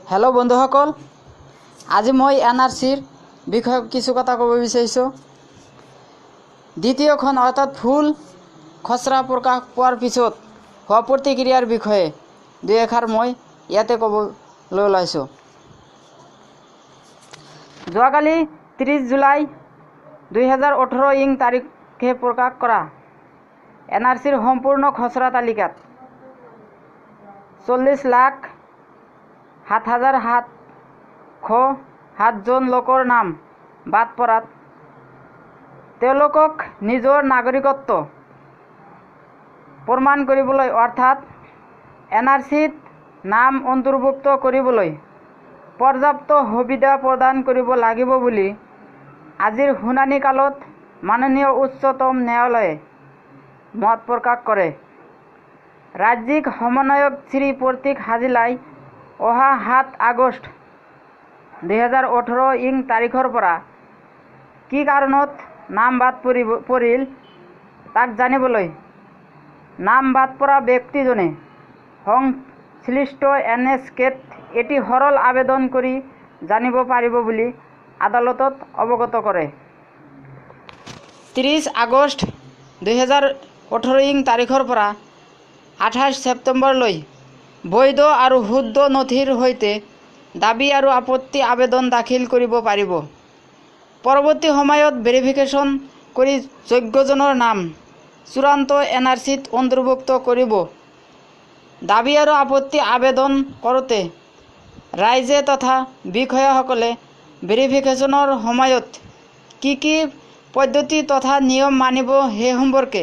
Hello बंधुসকল, আজি মই এনআৰসিৰ বিষয়ে কিছু কথা ক'ব বিচাৰিছোঁ। দ্বিতীয়খন অৰ্থাৎ ফুল খচৰা প্ৰকাশ পোৱাৰ পিছত হোৱা প্ৰতিক্ৰিয়াৰ বিষয়ে দুই এষাৰ মই ইয়াতে ক'বলৈ ওলাইছোঁ। যোৱাকালি 30 জুলাই 2018 তাৰিখে প্ৰকাশ কৰা এনআৰচিৰ সম্পূৰ্ণ খচৰা তালিকাত 40,07,707 জন লোকৰ নাম বাদ পৰাত তেওঁলোকক নিজৰ নাগৰিকত্ব প্ৰমাণ কৰিবলৈ অৰ্থাৎ এনআৰচিত নাম অন্তৰ্ভুক্ত কৰিবলৈ পৰ্যাপ্ত সুবিধা প্ৰদান কৰিব লাগিব বুলি আজিৰ শুনানি কালত মাননীয় উচ্চতম ন্যায়ালয়ে মত প্ৰকাশ কৰে। ৰাজ্যিক সমন্বয়ক শ্ৰী প্ৰতীক হাজিলাই অহা 7 আগষ্ট 2018 তাৰিখৰ পৰা কি কাৰণত নাম বাদ পৰিল তাক জানিবলৈ নাম বাদ পৰা ব্যক্তিজনে সংশ্লিষ্ট এনএছকেত এটি সৰল আবেদন কৰি জানিব পাৰিব বুলি আদালতত অৱগত কৰে। 30 আগষ্ট 2018 তাৰিখৰ পৰা 28 ছেপ্টেম্বৰলৈ বৈধ আৰু শুদ্ধ নথিৰ সৈতে দাবী আৰু আপত্তি আবেদন দাখিল কৰিব পাৰিব। পৰৱৰ্তী সময়ত ভেৰিফিকেশ্যন কৰি যোগ্যজনৰ নাম চূড়ান্ত এনআৰচিত অন্তৰ্ভুক্ত কৰিব। দাবী আৰু আপত্তি আবেদন কৰোঁতে ৰাইজে তথা বিষয়াসকলে ভেৰিফিকেশ্যনৰ সময়ত কি পদ্ধতি তথা নিয়ম মানিব সেই সম্পৰ্কে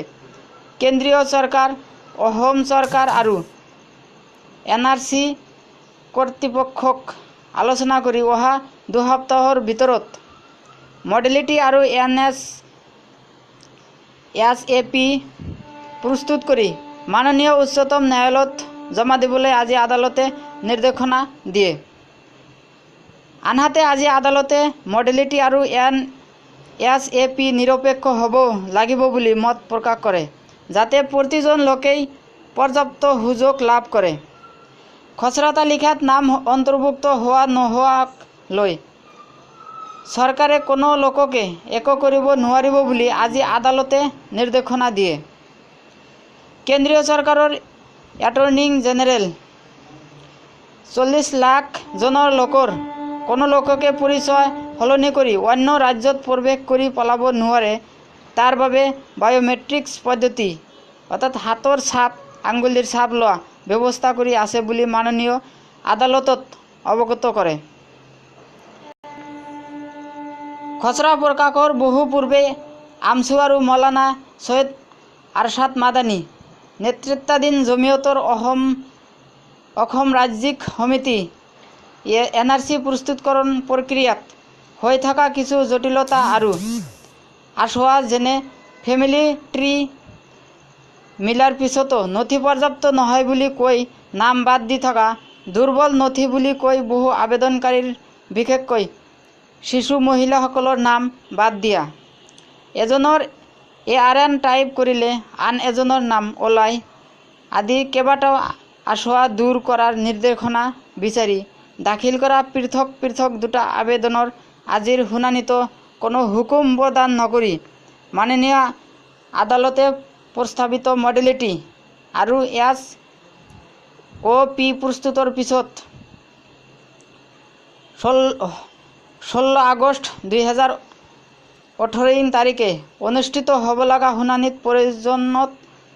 কেন্দ্ৰীয় চৰকাৰ, অসম চৰকাৰ আৰু এনআৰচি কৰ্তৃপক্ষক আলোচনা কৰি অহা 2 সপ্তাহৰ ভিতৰত মডেলিটি আৰু এছএপি প্ৰস্তুত কৰি মাননীয় উচ্চতম ন্যায়ালয়ত জমা দিবলৈ আজি আদালতে নিৰ্দেশনা দিয়ে। আনহাতে আজি আদালতে মডেলিটি আৰু এছএপি নিৰপেক্ষ হ'ব লাগিব বুলি মত প্ৰকাশ কৰে, যাতে প্ৰতিজন লোকেই পৰ্যাপ্ত সুযোগ লাভ কৰে। খচৰা তালিকাত নাম অন্তৰ্ভুক্ত হোৱা নোহোৱাক লৈ চৰকাৰে কোনো লোককে একো কৰিব নোৱাৰিব বুলি আজি আদালতে নিৰ্দেশনা দিয়ে। কেন্দ্ৰীয় চৰকাৰৰ এটৰ্নী জেনেৰেল 40 লাখ জনৰ লোকৰ কোনো লোককে পৰিচয় সলনি কৰি অন্য ৰাজ্যত প্ৰৱেশ কৰি পেলাব নোৱাৰে, তাৰ বাবে বায়োমেট্ৰিক্স পদ্ধতি অৰ্থাৎ হাতৰ ছাপ, আঙুলিৰ ছাপ লোৱা ব্যৱস্থা কৰি আছে বুলি মাননীয় আদালতত অৱগত কৰে। খচৰা প্ৰকাশৰ বহু পূৰ্বে আমছু আৰু মৌলানা সৈয়দ আৰছাদ মাদানী নেতৃত্বাধীন জমিয়তৰ অসম ৰাজ্যিক সমিতি এনআৰচি প্ৰস্তুতকৰণ প্ৰক্ৰিয়াত হৈ থকা কিছু জটিলতা আৰু আঁচোৱা যেনে ফেমিলি ট্ৰী মিলাৰ পিছতো নথি পৰ্যাপ্ত নহয় বুলি কৈ নাম বাদ দি থকা, দুৰ্বল নথি বুলি কৈ বহু আবেদনকাৰীৰ বিশেষকৈ শিশু মহিলাসকলৰ নাম বাদ দিয়া, এজনৰ ARN টাইপ কৰিলে আন এজনৰ নাম ওলাই আদি কেইবাটাও আঁচোৱা দূৰ কৰাৰ নিৰ্দেশনা বিচাৰি দাখিল কৰা পৃথক 2টা আবেদনৰ আজিৰ শুনানিত কোনো হুকুম প্ৰদান নকৰি মাননীয় আদালতে প্ৰস্তাৱিত মডেলিটি আৰু এছঅপি প্ৰস্তুতৰ পিছত 16 আগষ্ট 2018 তাৰিখে অনুষ্ঠিত হ'ব লগা শুনানিত প্ৰয়োজনত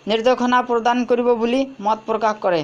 নিৰ্দেশনা প্ৰদান কৰিব বুলি মত প্ৰকাশ কৰে।